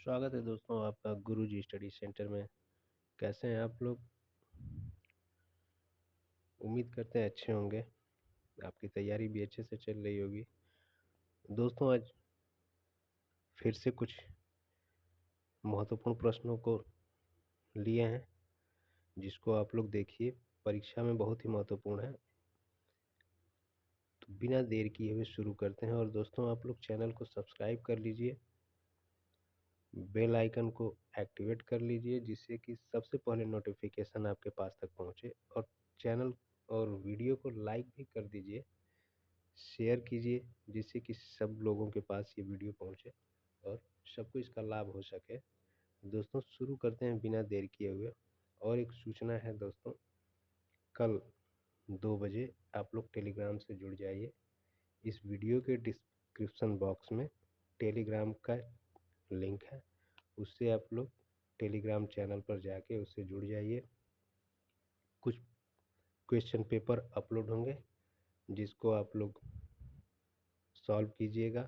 स्वागत है दोस्तों आपका गुरुजी स्टडी सेंटर में। कैसे हैं आप लोग? उम्मीद करते हैं अच्छे होंगे। आपकी तैयारी भी अच्छे से चल रही होगी। दोस्तों आज फिर से कुछ महत्वपूर्ण प्रश्नों को लिए हैं, जिसको आप लोग देखिए, परीक्षा में बहुत ही महत्वपूर्ण है। तो बिना देर किए हुए शुरू करते हैं। और दोस्तों आप लोग चैनल को सब्सक्राइब कर लीजिए, बेल आइकन को एक्टिवेट कर लीजिए, जिससे कि सबसे पहले नोटिफिकेशन आपके पास तक पहुंचे। और चैनल और वीडियो को लाइक भी कर दीजिए, शेयर कीजिए, जिससे कि सब लोगों के पास ये वीडियो पहुंचे और सबको इसका लाभ हो सके। दोस्तों शुरू करते हैं बिना देर किए हुए। और एक सूचना है दोस्तों, कल 2 बजे आप लोग टेलीग्राम से जुड़ जाइए। इस वीडियो के डिस्क्रिप्शन बॉक्स में टेलीग्राम का लिंक है, उससे आप लोग टेलीग्राम चैनल पर जाके उससे जुड़ जाइए। कुछ क्वेश्चन पेपर अपलोड होंगे, जिसको आप लोग सॉल्व कीजिएगा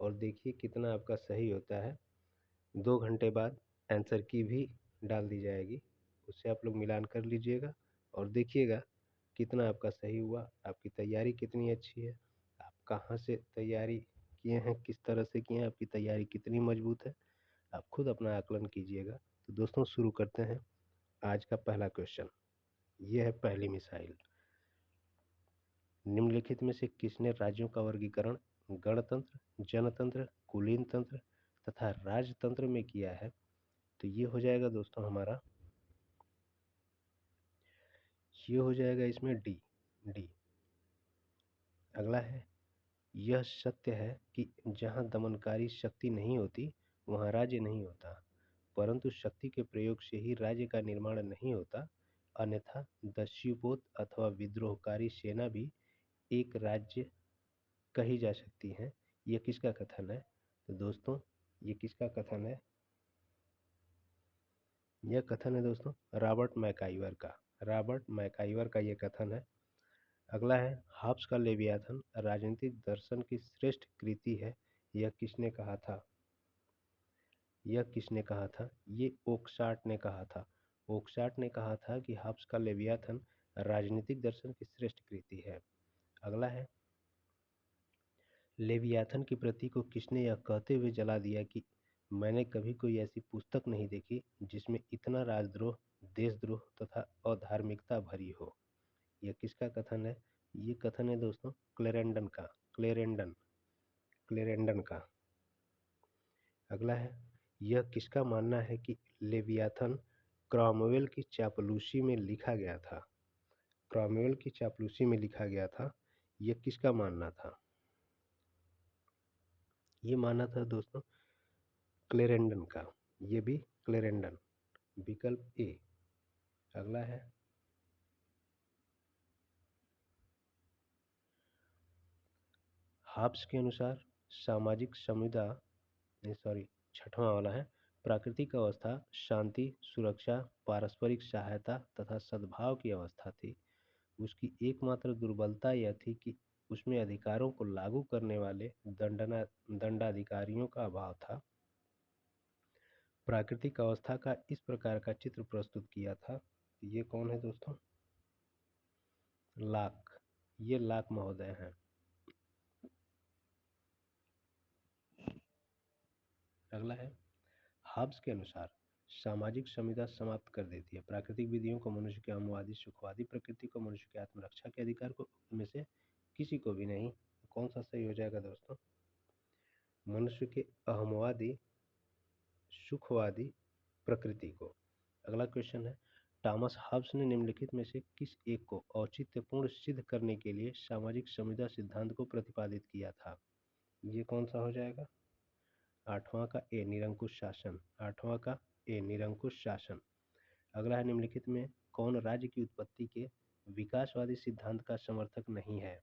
और देखिए कितना आपका सही होता है। 2 घंटे बाद आंसर की भी डाल दी जाएगी, उससे आप लोग मिलान कर लीजिएगा और देखिएगा कितना आपका सही हुआ, आपकी तैयारी कितनी अच्छी है, आप कहाँ से तैयारी किए हैं, किस तरह से किए हैं, आपकी तैयारी कितनी मजबूत है, आप खुद अपना आकलन कीजिएगा। तो दोस्तों शुरू करते हैं आज का पहला क्वेश्चन। यह है पहली मिसाइल। निम्नलिखित में से किसने राज्यों का वर्गीकरण गणतंत्र, जनतंत्र, कुलीन तंत्र तथा राजतंत्र में किया है? तो ये हो जाएगा दोस्तों हमारा, ये हो जाएगा इसमें डी। डी। अगला है, यह सत्य है कि जहाँ दमनकारी शक्ति नहीं होती वहाँ राज्य नहीं होता, परंतु शक्ति के प्रयोग से ही राज्य का निर्माण नहीं होता, अन्यथा दस्युपोत अथवा विद्रोहकारी सेना भी एक राज्य कही जा सकती है। यह किसका कथन है? तो दोस्तों ये किसका कथन है? यह कथन है दोस्तों रॉबर्ट मैकाइवर का। रॉबर्ट मैकाइवर का यह कथन है। अगला है, हॉब्स का लेवियाथन राजनीतिक दर्शन की श्रेष्ठ कृति है, यह किसने कहा था? यह किसने कहा था? ये ओकशाट ने कहा था। ओकशाट ने कहा था कि हॉब्स का लेवियाथन राजनीतिक दर्शन की श्रेष्ठ कृति है। अगला है, लेवियाथन की प्रति को किसने यह कहते हुए जला दिया कि मैंने कभी कोई ऐसी पुस्तक नहीं देखी जिसमें इतना राजद्रोह, देशद्रोह तथा अधार्मिकता भरी हो? यह किसका कथन है? ये कथन है दोस्तों क्लेरेंडन का। क्लेरेंडन। क्लेरेंडन का। अगला है, यह किसका मानना है कि लेवियाथन क्रॉमवेल की चापलूसी में लिखा गया था? क्रॉमवेल की चापलूसी में लिखा गया था, यह किसका मानना था? ये माना था दोस्तों क्लेरेंडन का। ये भी क्लेरेंडन, विकल्प ए। अगला है, हॉब्स के अनुसार सामाजिक संविदा, नहीं सॉरी, छठवां वाला है, प्राकृतिक अवस्था शांति, सुरक्षा, पारस्परिक सहायता तथा सद्भाव की अवस्था थी। उसकी एकमात्र दुर्बलता यह थी कि उसमें अधिकारों को लागू करने वाले दंडाधिकारियों का अभाव था। प्राकृतिक अवस्था का इस प्रकार का चित्र प्रस्तुत किया था। ये कौन है दोस्तों? लाक। ये लाक महोदय हैं। अगला है, हॉब्स के अनुसार सामाजिक संविदा समाप्त कर देती है प्राकृतिक विधियों को, मनुष्य के अहमवादी सुखवादी प्रकृति को, मनुष्य के आत्मरक्षा के अधिकार को, उनमें से किसी को भी नहीं। कौन सा सही हो जाएगा दोस्तों? मनुष्य के अहमवादी सुखवादी प्रकृति को। अगला क्वेश्चन है, टॉमस हॉब्स ने निम्नलिखित में से किस एक को औचित्यपूर्ण सिद्ध करने के लिए सामाजिक संविदा सिद्धांत को प्रतिपादित किया था? ये कौन सा हो जाएगा? आठवां का ए, निरंकुश शासन। आठवां का ए, निरंकुश शासन। अगला है, निम्नलिखित में कौन राज्य की उत्पत्ति के विकासवादी सिद्धांत का समर्थक नहीं है?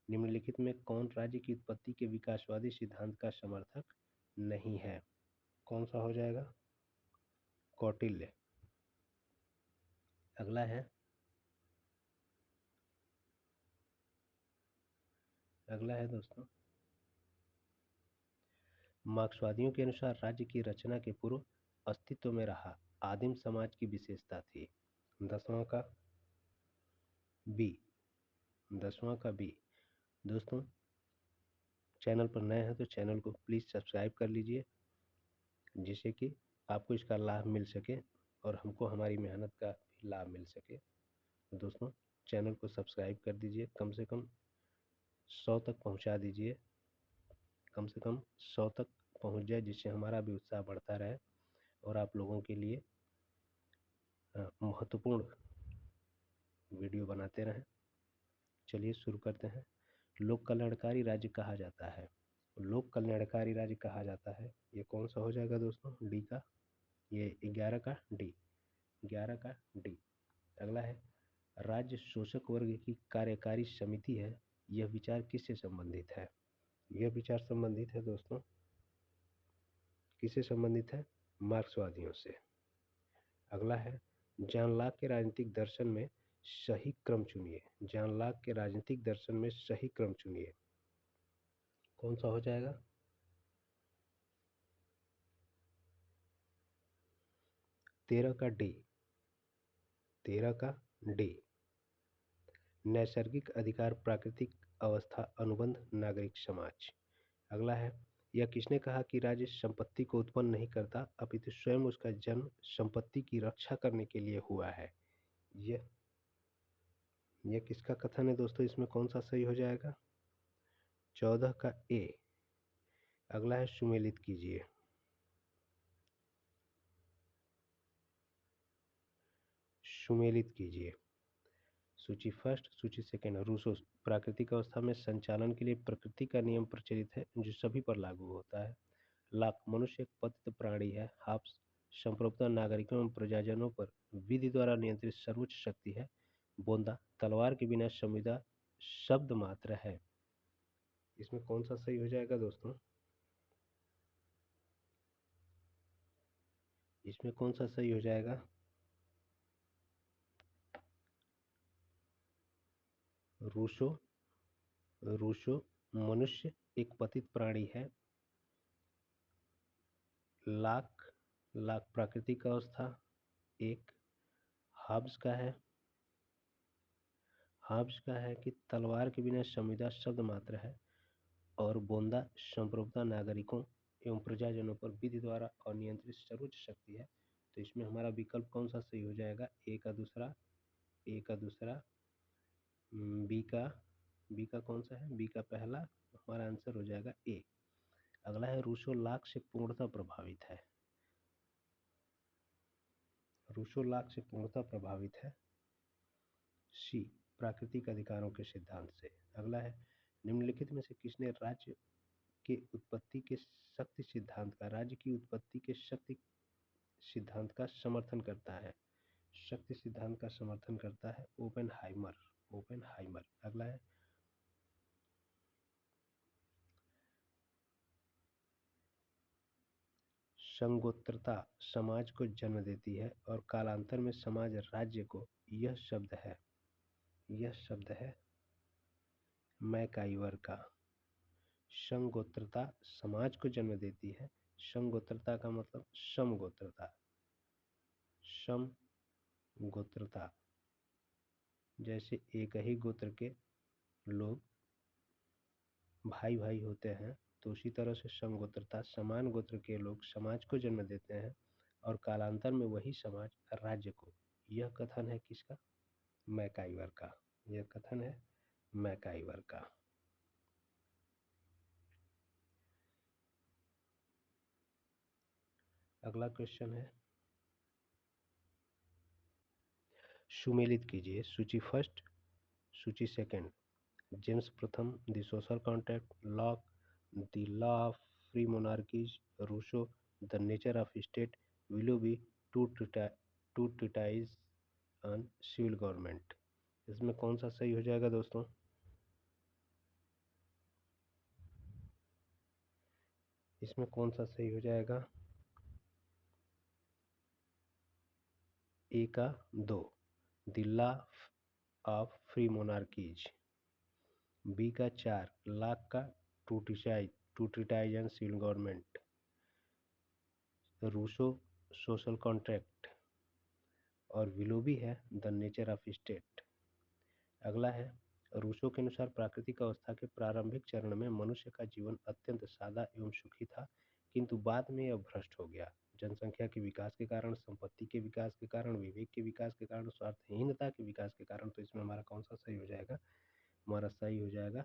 निम्नलिखित में कौन राज्य की उत्पत्ति के विकासवादी सिद्धांत का समर्थक नहीं है? कौन सा हो जाएगा? कौटिल्य। अगला है, अगला है दोस्तों, मार्क्सवादियों के अनुसार राज्य की रचना के पूर्व अस्तित्व में रहा आदिम समाज की विशेषता थी। 10वां का बी। 10वां का बी। दोस्तों चैनल पर नए हैं तो चैनल को प्लीज़ सब्सक्राइब कर लीजिए, जिससे कि आपको इसका लाभ मिल सके और हमको हमारी मेहनत का भी लाभ मिल सके। तो दोस्तों चैनल को सब्सक्राइब कर दीजिए, कम से कम 100 तक पहुंचा दीजिए, कम से कम 100 तक पहुंच जाए, जिससे हमारा भी उत्साह बढ़ता रहे और आप लोगों के लिए महत्वपूर्ण वीडियो बनाते रहें। चलिए शुरू करते हैं। लोक कल्याणकारी राज्य कहा जाता है, लोक कल्याणकारी राज्य कहा जाता है, ये कौन सा हो जाएगा दोस्तों? डी का, ये 11 का डी, 11 का डी। अगला है राज्य शोषक वर्ग की कार्यकारी समिति है, यह विचार किससे संबंधित है? यह विचार संबंधित है दोस्तों, किससे संबंधित है? मार्क्सवादियों से। अगला है जॉन लॉक के राजनीतिक दर्शन में सही क्रम चुनिए। जॉन लॉक के राजनीतिक दर्शन में सही क्रम चुनिए, कौन सा हो जाएगा? 13 का डी, 13 का डी। नैसर्गिक अधिकार, प्राकृतिक अवस्था, अनुबंध, नागरिक समाज। अगला है यह किसने कहा कि राज्य संपत्ति को उत्पन्न नहीं करता अपितु स्वयं उसका जन्म संपत्ति की रक्षा करने के लिए हुआ है? यह किसका कथन है दोस्तों? इसमें कौन सा सही हो जाएगा? 14 का ए। अगला है सुमेलित कीजिए। सुमेलित कीजिए। सूची फर्स्ट, सूची सेकेंड। रूसो, प्राकृतिक अवस्था में संचालन के लिए प्रकृति का नियम प्रचलित है जो सभी पर लागू होता है। लाख, मनुष्य एक पतित प्राणी है। हाब्स, संप्रभुता नागरिकों एवं प्रजाजनों पर विधि द्वारा नियंत्रित सर्वोच्च शक्ति है। बोंदा, तलवार के बिना संविदा शब्द मात्र है। इसमें कौन सा सही हो जाएगा दोस्तों? इसमें कौन सा सही हो जाएगा? रूसो, रूसो, मनुष्य एक पतित प्राणी है। लाख, लाख प्राकृतिक अवस्था एक। हाब्स का है, हाब्स का है कि तलवार के बिना संविदा शब्द मात्र है। और बोंदा संप्रभुता नागरिकों एवं प्रजाजनों पर विधि द्वारा अनियंत्रित सर्वोच्च शक्ति है। तो इसमें हमारा विकल्प कौन सा सही हो जाएगा? ए का दूसरा, ए का दूसरा, बी का, बी का कौन सा है? बी का पहला। हमारा आंसर हो जाएगा ए। अगला है रूसो लाख से पूर्णता प्रभावित है। रूसो लाख से पूर्णता प्रभावित है। सी, प्राकृतिक अधिकारों के सिद्धांत से। अगला है निम्नलिखित में से किसने राज्य के उत्पत्ति के शक्ति सिद्धांत का, राज्य की उत्पत्ति के शक्ति सिद्धांत का समर्थन करता है? शक्ति सिद्धांत का समर्थन करता है ओपेनहाइमर, ओपेनहाइमर। अगला है संगोत्रता समाज को जन्म देती है और कालांतर में समाज राज्य को, यह शब्द है, यह शब्द है मैकाइवर का। संगोत्रता समाज को जन्म देती है। संगोत्रता का मतलब समगोत्रता, समगोत्रता, जैसे एक ही गोत्र के लोग भाई भाई होते हैं, तो उसी तरह से समगोत्रता, समान गोत्र के लोग समाज को जन्म देते हैं और कालांतर में वही समाज राज्य को। यह कथन है किसका? मैकाइवर का। यह कथन है मैकाइवर का। अगला क्वेश्चन है सुमेलित कीजिए। सूची फर्स्ट, सूची सेकंड। जेम्स प्रथम, the social contract, Locke, the law of free monarchies, Rousseau, the nature of state, Willoughby, two treatise on civil government. इसमें कौन सा सही हो जाएगा दोस्तों? इसमें कौन सा सही हो जाएगा? ए का 2, the law of free monarchies. B का 4, लाख का two treatise and civil government. Rousseau social contract और विलोबी है द नेचर ऑफ स्टेट। अगला है रूसो के अनुसार प्राकृतिक अवस्था के प्रारंभिक चरण में मनुष्य का जीवन अत्यंत सादा एवं सुखी था, किंतु बाद में यह भ्रष्ट हो गया। जनसंख्या के विकास के कारण, संपत्ति के विकास के कारण, विवेक के विकास के कारण, स्वार्थहीनता के विकास के कारण। तो इसमें हमारा कौन सा सही हो जाएगा? हमारा सही हो जाएगा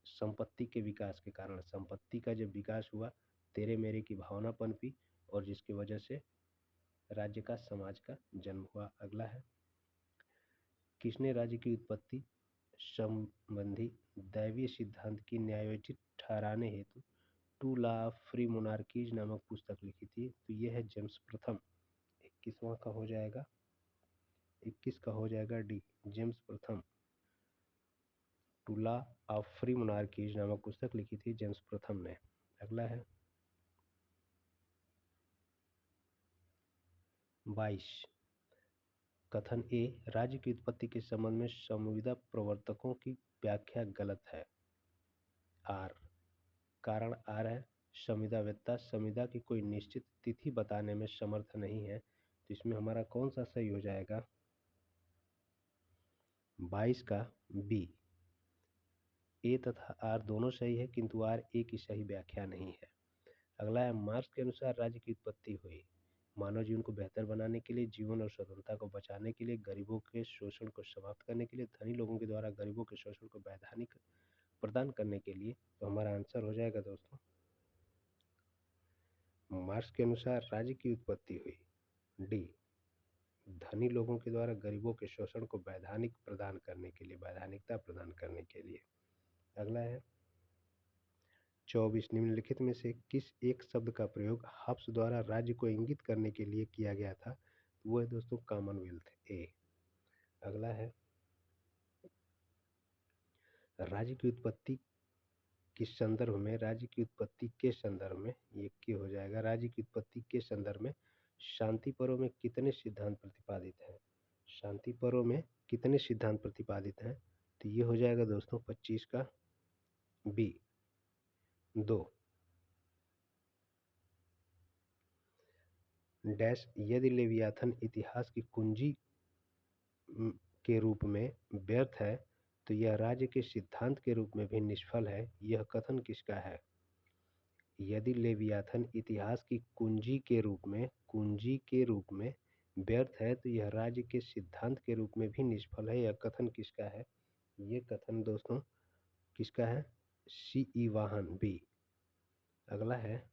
संपत्ति के विकास के कारण। संपत्ति का जब विकास हुआ, तेरे मेरे की भावना पनपी और जिसकी वजह से राज्य का, समाज का जन्म हुआ। अगला है किसने राज्य की उत्पत्ति संबंधी दैवीय सिद्धांत की न्यायोचित ठहराने हेतु two law of free monarchies नामक पुस्तक लिखी थी? तो यह है जेम्स प्रथम। 21वां का हो जाएगा, 21 का हो जाएगा डी, जेम्स प्रथम। Two law of free monarchies नामक पुस्तक लिखी थी जेम्स प्रथम ने। अगला है 22। कथन ए राज्य की उत्पत्ति के संबंध में संविदा प्रवर्तकों की व्याख्या गलत है। आर, कारण आर है संविदावेत्ता संविदा की कोई निश्चित तिथि बताने में समर्थ नहीं है। तो इसमें हमारा कौन सा सही हो जाएगा? 22 का बी। ए तथा आर दोनों सही है, किंतु आर ए की सही व्याख्या नहीं है। अगला है मार्क्स के अनुसार राज्य की उत्पत्ति हुई मानव जीवन को बेहतर बनाने के लिए, जीवन और स्वतंत्रता को बचाने के लिए, गरीबों के शोषण को समाप्त करने के लिए, धनी लोगों के द्वारा गरीबों के शोषण को वैधानिक प्रदान करने के लिए। तो हमारा आंसर हो जाएगा दोस्तों, मार्क्स के अनुसार राज्य की उत्पत्ति हुई डी, धनी लोगों के द्वारा गरीबों के शोषण को वैधानिक प्रदान करने के लिए, वैधानिकता प्रदान करने के लिए। अगला है 24। निम्नलिखित में से किस एक शब्द का प्रयोग हब्स द्वारा राज्य को इंगित करने के लिए किया गया था? तो वो है दोस्तों कॉमनवेल्थ, ए। अगला है राज्य की उत्पत्ति किस संदर्भ में, राज्य की उत्पत्ति के संदर्भ में, ये क्या हो जाएगा? राज्य की उत्पत्ति के संदर्भ में शांति पर्व में कितने सिद्धांत प्रतिपादित हैं? शांति पर्व में कितने सिद्धांत प्रतिपादित हैं? तो ये हो जाएगा दोस्तों 25 का बी, 2। डैश यदि लेवियाथन इतिहास की कुंजी के रूप में व्यर्थ है तो यह राज्य के सिद्धांत के रूप में भी निष्फल है। यह कथन किसका है? यदि लेवियाथन इतिहास की कुंजी के रूप में व्यर्थ है तो यह राज्य के सिद्धांत के रूप में भी निष्फल है। यह कथन किसका है? ये कथन दोस्तों किसका है? सी ई वाहन, बी। अगला है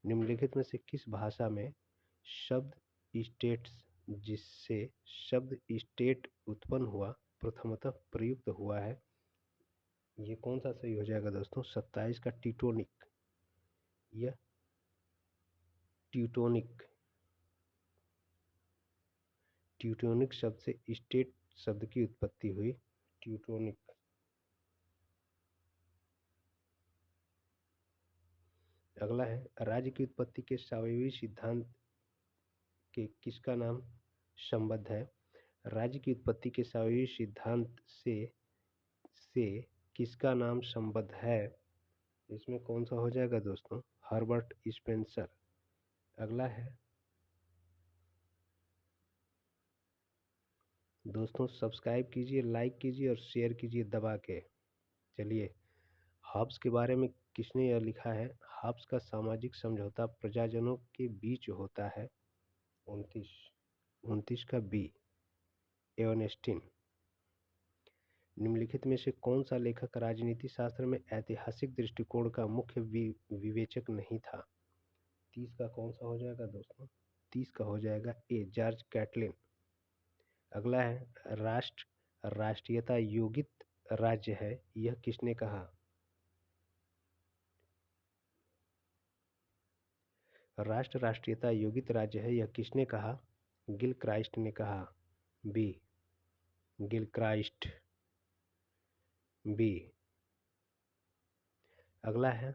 निम्नलिखित में से किस भाषा में शब्द स्टेट्स, जिससे शब्द स्टेट उत्पन्न हुआ, प्रथमतः प्रयुक्त हुआ है? ये कौन सा सही हो जाएगा दोस्तों? 27 का टीटोनिक। यह ट्यूटोनिक शब्द से स्टेट शब्द की उत्पत्ति हुई, ट्यूटोनिक। अगला है राज्य की उत्पत्ति के सावयवी सिद्धांत के किसका नाम संबद्ध है? राज्य की उत्पत्ति के सावयवी सिद्धांत से किसका नाम संबद्ध है? इसमें कौन सा हो जाएगा दोस्तों? Herbert Spencer. अगला है दोस्तों सब्सक्राइब कीजिए, लाइक कीजिए और शेयर कीजिए दबा के। चलिए हॉब्स के बारे में किसने यह लिखा है? हॉब्स का सामाजिक समझौता प्रजाजनों के बीच होता है। 29 का बी, एर्नेस्टीन। निम्नलिखित में से कौन सा लेखक राजनीति शास्त्र में ऐतिहासिक दृष्टिकोण का मुख्य विवेचक नहीं था? 30 का कौन सा हो जाएगा दोस्तों? 30 का हो जाएगा ए, जॉर्ज कैटलिन। अगला है राष्ट्रीयता योगित राज्य है, यह किसने कहा? राष्ट्रीयता योगित राज्य है, यह किसने कहा? गिलक्राइस्ट ने कहा, बी, गिलक्राइस्ट, बी। अगला है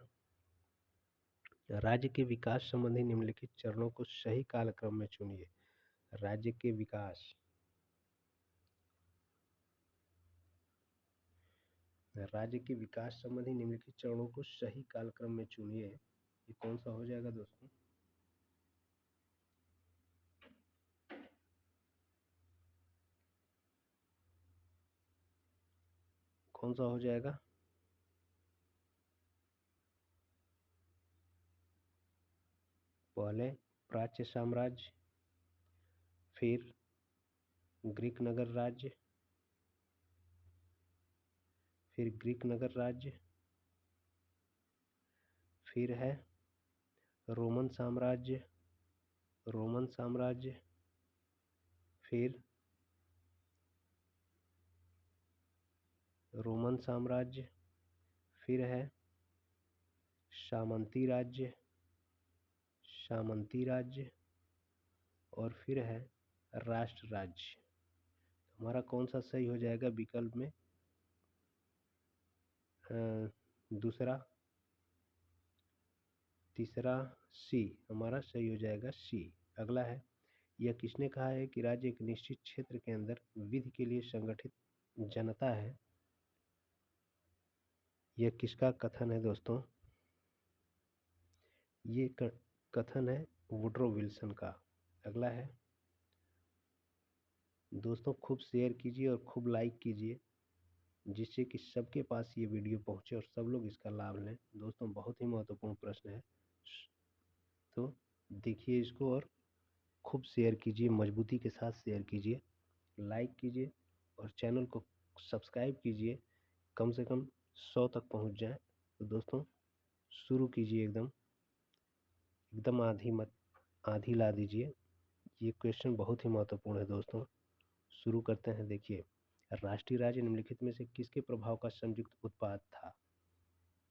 राज्य के विकास संबंधी निम्नलिखित चरणों को सही कालक्रम में चुनिए। राज्य के विकास, राज्य के विकास संबंधी निम्नलिखित चरणों को सही कालक्रम में चुनिए। ये कौन सा हो जाएगा दोस्तों? कौन सा हो जाएगा? पहले प्राच्य साम्राज्य, फिर ग्रीक नगर राज्य, फिर ग्रीक नगर राज्य, फिर है रोमन साम्राज्य, रोमन साम्राज्य, फिर रोमन साम्राज्य, फिर है सामंती राज्य, सामंती राज्य, और फिर है राष्ट्र राज्य। हमारा कौन सा सही हो जाएगा विकल्प में? दूसरा, तीसरा, सी हमारा सही हो जाएगा, सी। अगला है, यह किसने कहा है कि राज्य एक निश्चित क्षेत्र के अंदर विधि के लिए संगठित जनता है? यह किसका कथन है दोस्तों? ये कथन है वुड्रो विल्सन का। अगला है, दोस्तों खूब शेयर कीजिए और खूब लाइक कीजिए, जिससे कि सबके पास ये वीडियो पहुंचे और सब लोग इसका लाभ लें। दोस्तों बहुत ही महत्वपूर्ण प्रश्न है, तो देखिए इसको और खूब शेयर कीजिए, मजबूती के साथ शेयर कीजिए, लाइक कीजिए और चैनल को सब्सक्राइब कीजिए, कम से कम 100 तक पहुंच जाए। तो दोस्तों शुरू कीजिए, एकदम एकदम आधी ला दीजिए। ये क्वेश्चन बहुत ही महत्वपूर्ण है दोस्तों। शुरू करते हैं। देखिए, राष्ट्रीय राज्य निम्नलिखित में से किसके प्रभाव का संयुक्त उत्पाद था?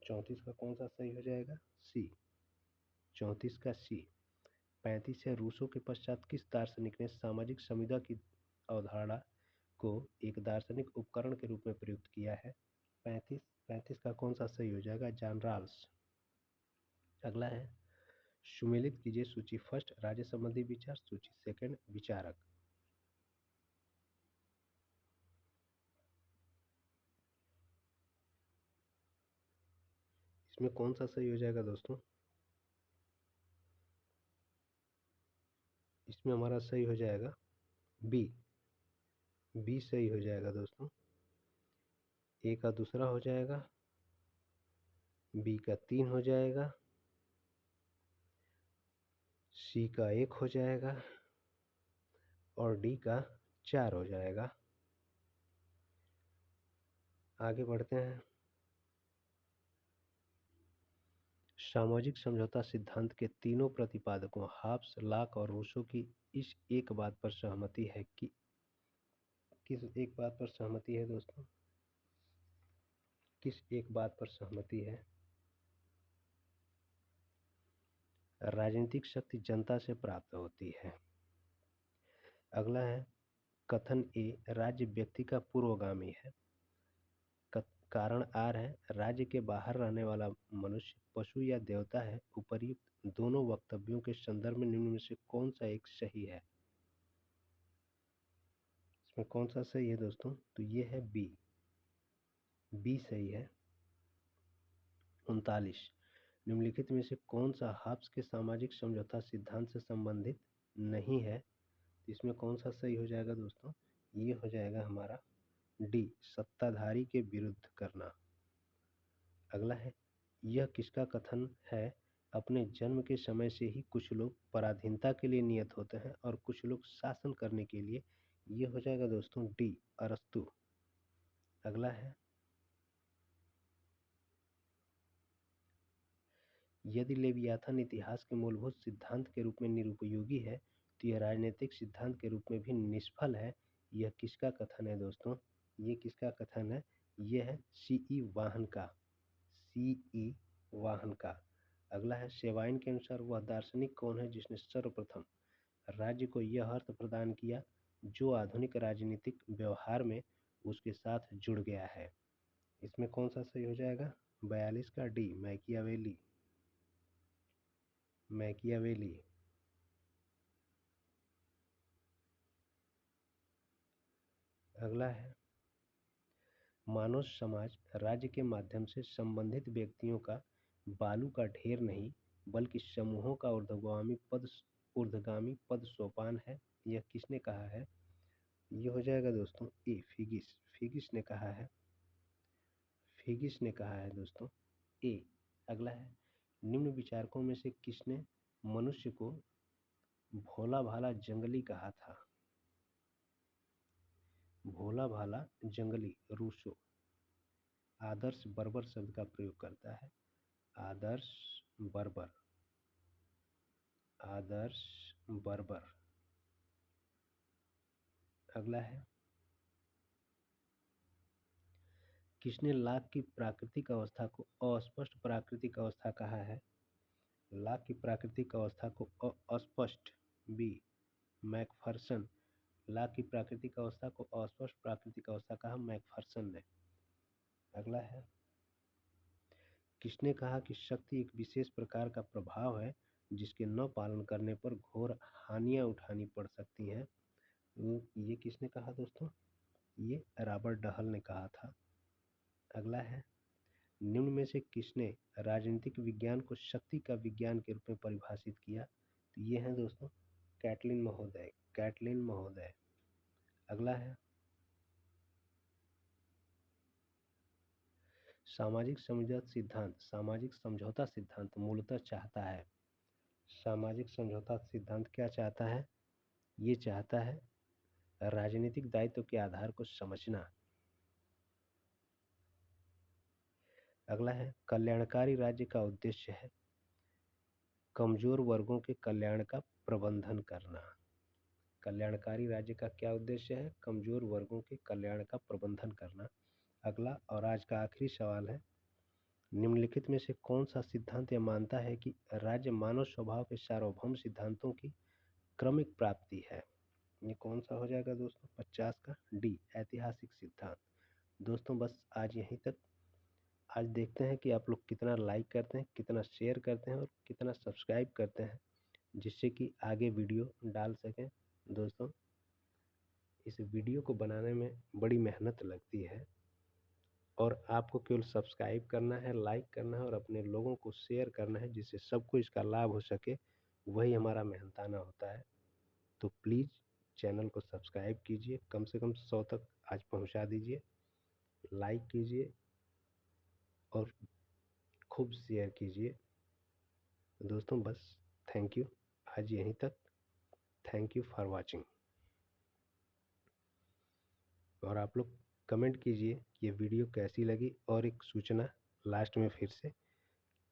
34 का कौन सा सही हो जाएगा? सी। 34 का सी। 35 है, रूसो के पश्चात किस दार्शनिक ने सामाजिक संविदा की अवधारणा को एक दार्शनिक उपकरण के रूप में प्रयुक्त किया है? 35 का कौन सा सही हो जाएगा? John Rawls. अगला है, सुमेलित कीजिए सूची। फर्स्ट, राज्य संबंधी विचार। सूची सेकंड, विचारक। इसमें कौन सा सही हो जाएगा दोस्तों? इसमें हमारा सही हो जाएगा बी। बी सही हो जाएगा दोस्तों। ए का दूसरा हो जाएगा, बी का 3 हो जाएगा, सी का 1 हो जाएगा और डी का 4 हो जाएगा। आगे बढ़ते हैं। सामाजिक समझौता सिद्धांत के तीनों प्रतिपादकों हाब्स, लॉक और रूसो की इस एक बात पर सहमति है कि किस एक बात पर सहमति है दोस्तों? किस एक बात पर सहमति है? राजनीतिक शक्ति जनता से प्राप्त होती है। अगला है, कथन ए राज्य व्यक्ति का पूर्वगामी है। कारण आर है, राज्य के बाहर रहने वाला मनुष्य पशु या देवता है। उपर्युक्त दोनों वक्तव्यों के संदर्भ में निम्न में से कौन सा एक सही है? इसमें कौन सा सही है दोस्तों? तो ये है बी। बी सही है। 39, निम्नलिखित में से कौन सा हाब्स के सामाजिक समझौता सिद्धांत से संबंधित नहीं है? इसमें कौन सा सही हो जाएगा दोस्तों? ये हो जाएगा हमारा डी, सत्ताधारी के विरुद्ध करना। अगला है, यह किसका कथन है? अपने जन्म के समय से ही कुछ लोग पराधीनता के लिए नियत होते हैं और कुछ लोग शासन करने के लिए। ये हो जाएगा दोस्तों डी, अरस्तु। अगला है, यदि लेवियाथन इतिहास के मूलभूत सिद्धांत के रूप में निरुपयोगी है तो यह राजनीतिक सिद्धांत के रूप में भी निष्फल है। यह किसका कथन है दोस्तों? ये किसका कथन है? यह है सीई वाहन का। सीई वाहन का। अगला है, सेवाइन के अनुसार वह दार्शनिक कौन है जिसने सर्वप्रथम राज्य को यह अर्थ प्रदान किया जो आधुनिक राजनीतिक व्यवहार में उसके साथ जुड़ गया है? इसमें कौन सा सही हो जाएगा? 42 का डी, मैकियावेली। मैकियावेली। अगला है, मानव समाज राज्य के माध्यम से संबंधित व्यक्तियों का बालू का ढेर नहीं बल्कि समूहों का ऊर्ध्वगामी पद सोपान है। यह किसने कहा है? ये हो जाएगा दोस्तों ए फिगिस। फिगिस ने कहा है। फिगिस ने कहा है दोस्तों ए। अगला है, निम्न विचारकों में से किसने मनुष्य को भोला भाला जंगली कहा था? भोला भाला जंगली रूसो आदर्श बर्बर शब्द का प्रयोग करता है। आदर्श बर्बर। आदर्श बर्बर। अगला है, किसने लाख की प्राकृतिक अवस्था को अस्पष्ट प्राकृतिक अवस्था कहा है? लाख की प्राकृतिक अवस्था को अस्पष्ट बी मैकफर्सन। लाख की प्राकृतिक अवस्था को अस्पष्ट प्राकृतिक अवस्था कहा मैकफर्सन ने। अगला है, किसने कहा कि शक्ति एक विशेष प्रकार का प्रभाव है जिसके न पालन करने पर घोर हानियां उठानी पड़ सकती हैं? ये किसने कहा दोस्तों? ये रॉबर्ट डहल ने कहा था। अगला है, निम्न में से किसने राजनीतिक विज्ञान को शक्ति का विज्ञान के रूप में परिभाषित किया? तो ये है दोस्तों कैटलिन महोदय। कैटलिन महोदय। अगला है, सामाजिक समझौता सिद्धांत मूलतः चाहता है। सामाजिक समझौता सिद्धांत क्या चाहता है? ये चाहता है राजनीतिक दायित्व के आधार को समझना। अगला है, कल्याणकारी राज्य का उद्देश्य है कमजोर वर्गों के कल्याण का प्रबंधन करना। कल्याणकारी राज्य का क्या उद्देश्य है? कमजोर वर्गों के कल्याण का प्रबंधन करना। अगला और आज का आखिरी सवाल है, निम्नलिखित में से कौन सा सिद्धांत यह मानता है कि राज्य मानव स्वभाव के सार्वभौम सिद्धांतों की क्रमिक प्राप्ति है? ये कौन सा हो जाएगा दोस्तों? 50 का डी ऐतिहासिक सिद्धांत। दोस्तों बस आज यहीं तक। आज देखते हैं कि आप लोग कितना लाइक करते हैं, कितना शेयर करते हैं और कितना सब्सक्राइब करते हैं, जिससे कि आगे वीडियो डाल सकें। दोस्तों इस वीडियो को बनाने में बड़ी मेहनत लगती है और आपको केवल सब्सक्राइब करना है, लाइक करना है और अपने लोगों को शेयर करना है जिससे सबको इसका लाभ हो सके। वही हमारा मेहनताना होता है। तो प्लीज़ चैनल को सब्सक्राइब कीजिए, कम से कम 100 तक आज पहुंचा दीजिए, लाइक कीजिए और खूब शेयर कीजिए। दोस्तों बस थैंक यू। आज यहीं तक। Thank you for watching. और आप लोग कमेंट कीजिए कि ये वीडियो कैसी लगी। और एक सूचना लास्ट में फिर से,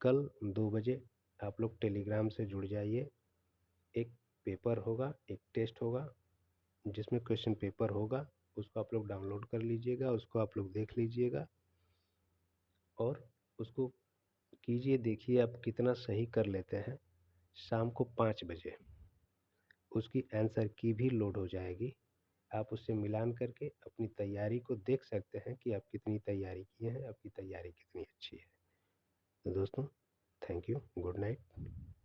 कल 2 बजे आप लोग टेलीग्राम से जुड़ जाइए। एक पेपर होगा, एक टेस्ट होगा जिसमें क्वेश्चन पेपर होगा, उसको आप लोग डाउनलोड कर लीजिएगा, उसको आप लोग देख लीजिएगा और उसको कीजिए, देखिए आप कितना सही कर लेते हैं। शाम को 5 बजे उसकी आंसर की भी लोड हो जाएगी। आप उससे मिलान करके अपनी तैयारी को देख सकते हैं कि आप कितनी तैयारी किए हैं, आपकी तैयारी कितनी अच्छी है। तो दोस्तों थैंक यू, गुड नाइट।